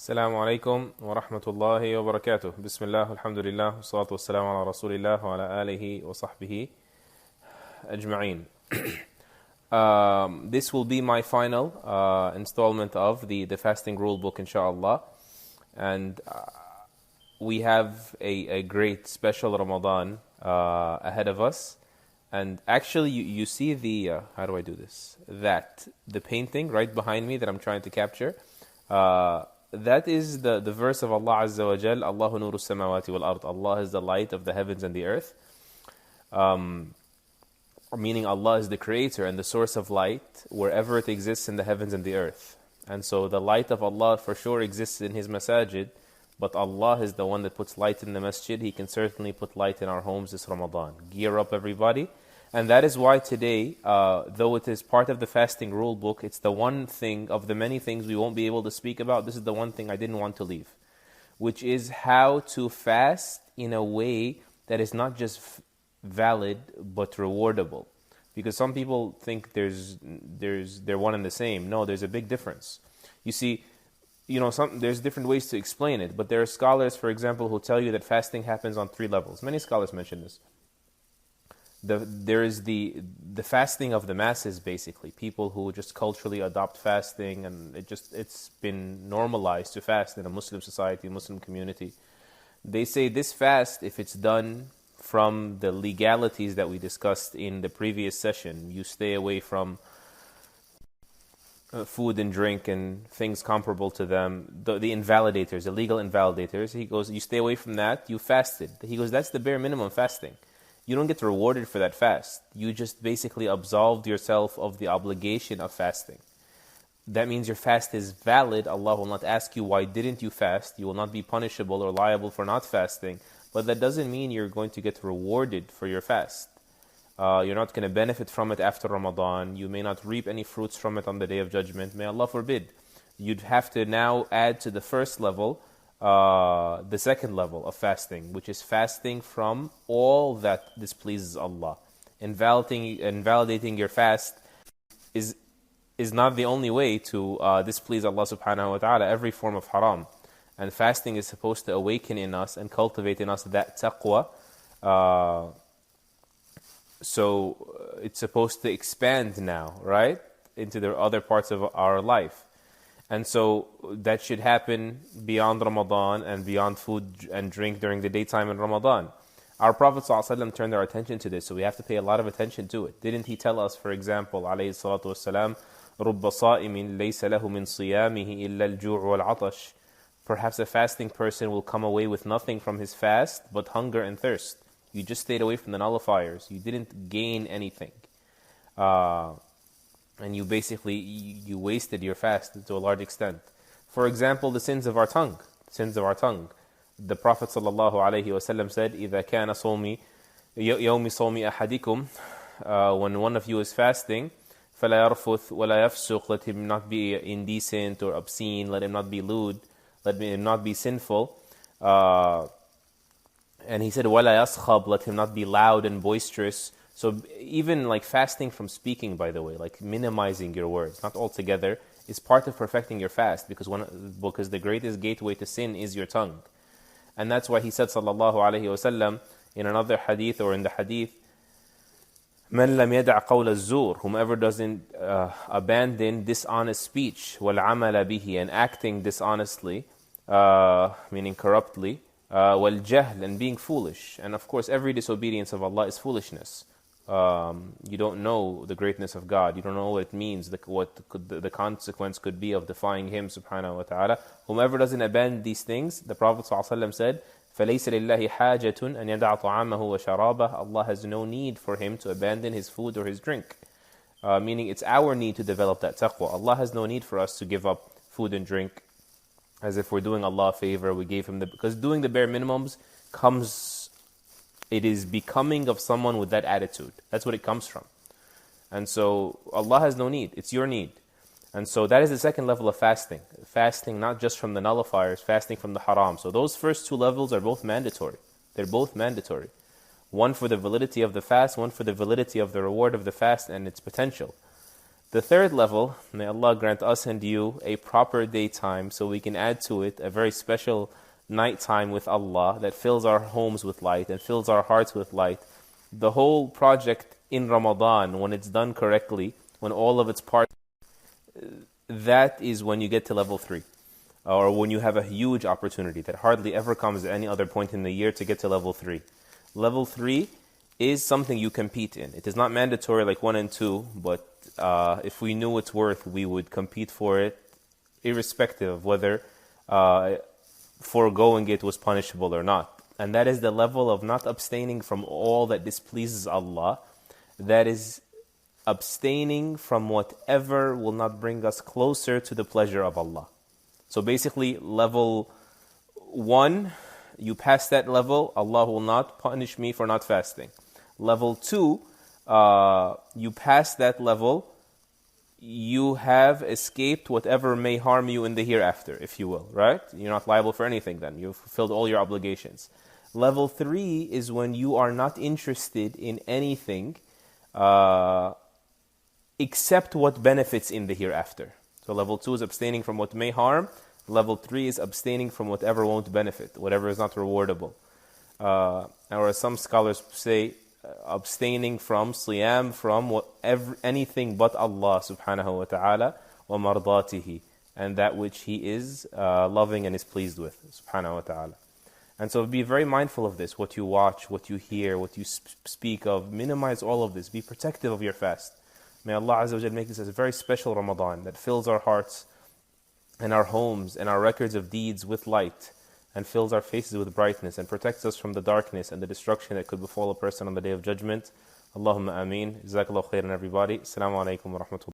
السلام عليكم ورحمة الله وبركاته. بسم الله والحمد لله والصلاة والسلام على رسول الله وعلى آله وصحبه أجمعين. This will be my final installment of the fasting rule book, inshallah. And we have a great special Ramadan ahead of us. And actually, you see the, how do I do this? The painting right behind me that I'm trying to capture. That is the verse of Allah Azza wa Jal, Allahu nuru samawati wal ard. Allah is the light of the heavens and the earth. Meaning Allah is the creator and the source of light wherever it exists in the heavens and the earth. And so the light of Allah for sure exists in His masajid, but Allah is the one that puts light in the masjid. He can certainly put light in our homes this Ramadan. Gear up, everybody. And that is why today, though it is part of the fasting rule book, it's the one thing of the many things we won't be able to speak about. This is the one thing I didn't want to leave, which is how to fast in a way that is not just valid but rewardable. Because some people think they're one and the same. No, there's a big difference. You see, there's different ways to explain it, but there are scholars, for example, who tell you that fasting happens on 3 levels. Many scholars mention this. There is the fasting of the masses, basically. People who just culturally adopt fasting, and it's been normalized to fast in a Muslim society, Muslim community. They say this fast, if it's done from the legalities that we discussed in the previous session, you stay away from food and drink and things comparable to them, the invalidators, the legal invalidators. He goes, you stay away from that, you fasted. He goes, that's the bare minimum fasting. You don't get rewarded for that fast. You just basically absolved yourself of the obligation of fasting. That means your fast is valid. Allah will not ask you, why didn't you fast? You will not be punishable or liable for not fasting. But that doesn't mean you're going to get rewarded for your fast. You're not going to benefit from it after Ramadan. You may not reap any fruits from it on the Day of Judgment. May Allah forbid. You'd have to now add to the first level the second level of fasting, which is fasting from all that displeases Allah. Invalidating your fast is not the only way to displease Allah subhanahu wa ta'ala. Every form of haram. And fasting is supposed to awaken in us and cultivate in us that taqwa. So it's supposed to expand now, right? Into the other parts of our life. And so that should happen beyond Ramadan and beyond food and drink during the daytime in Ramadan. Our Prophet ﷺ turned our attention to this, so we have to pay a lot of attention to it. Didn't he tell us, for example, alayhi salatu wassalam, رُبَّ صَائِمٍ لَيْسَ لَهُ مِنْ صِيَامِهِ إِلَّا الْجُوعُ وَالْعَطَشِ. Perhaps a fasting person will come away with nothing from his fast but hunger and thirst. You just stayed away from the nullifiers. You didn't gain anything. And you basically, you wasted your fast to a large extent. For example, the sins of our tongue. The Prophet ﷺ said, إِذَا كَانَ صَوْمِ يَوْمِ صَوْمِ أَحَدِكُمْ when one of you is fasting, فَلَا يَرْفُثْ وَلَا يَفْسُقْ. Let him not be indecent or obscene. Let him not be lewd. Let him not be sinful. And he said, وَلَا يَصْخَبْ. Let him not be loud and boisterous. So even like fasting from speaking, by the way, like minimizing your words, not altogether, is part of perfecting your fast, because the greatest gateway to sin is your tongue. And that's why he said, sallallahu alayhi wasallam, in another hadith or in the hadith, مَنْ لَمْ يَدَعْ قَوْلَ الزُّورِ. Whomever doesn't abandon dishonest speech, وَالْعَمَلَ بِهِ, and acting dishonestly, meaning corruptly, وَالْجَهْلِ, and being foolish. And of course, every disobedience of Allah is foolishness. You don't know the greatness of God. You don't know what it means, what the consequence could be of defying Him subhanahu wa ta'ala. Whomever doesn't abandon these things, the Prophet ﷺ said, فَلَيْسَ لِلَّهِ حَاجَةٌ أَنْ يَدَعَ طَعَامَهُ وَشَرَابَهُ. Allah has no need for him to abandon his food or his drink. Meaning it's our need to develop that taqwa. Allah has no need for us to give up food and drink as if we're doing Allah a favor. We gave Him because doing the bare minimums it is becoming of someone with that attitude. That's what it comes from. And so Allah has no need. It's your need. And so that is the second level of fasting. Fasting not just from the nullifiers, fasting from the haram. So those first 2 levels are both mandatory. They're both mandatory. One for the validity of the fast, one for the validity of the reward of the fast and its potential. The third level, may Allah grant us and you a proper daytime so we can add to it a very special nighttime with Allah that fills our homes with light and fills our hearts with light. The whole project in Ramadan, when it's done correctly, when all of its parts, that is when you get to level 3. Or when you have a huge opportunity that hardly ever comes at any other point in the year to get to level 3. Level 3 is something you compete in. It is not mandatory like 1 and 2, but if we knew its worth, we would compete for it, irrespective of whether foregoing it was punishable or not. And that is the level of not abstaining from all that displeases Allah. That is abstaining from whatever will not bring us closer to the pleasure of Allah. So basically, level 1, you pass that level, Allah will not punish me for not fasting. Level 2, you pass that level, you have escaped whatever may harm you in the hereafter, if you will, right? You're not liable for anything then. You've fulfilled all your obligations. Level 3 is when you are not interested in anything except what benefits in the hereafter. So level 2 is abstaining from what may harm. Level 3 is abstaining from whatever won't benefit, whatever is not rewardable. Or some scholars say, abstaining from siyam, from anything but Allah subhanahu wa ta'ala, wa mardatihi, and that which He is loving and is pleased with, subhanahu wa ta'ala. And so be very mindful of this, what you watch, what you hear, what you speak of. Minimize all of this. Be protective of your fast. May Allah Azza wa Jal make this a very special Ramadan that fills our hearts and our homes and our records of deeds with light, and fills our faces with brightness, and protects us from the darkness and the destruction that could befall a person on the Day of Judgment. Allahumma ameen. Jazakallahu khairan, everybody. Assalamu alaikum wa rahmatullahi.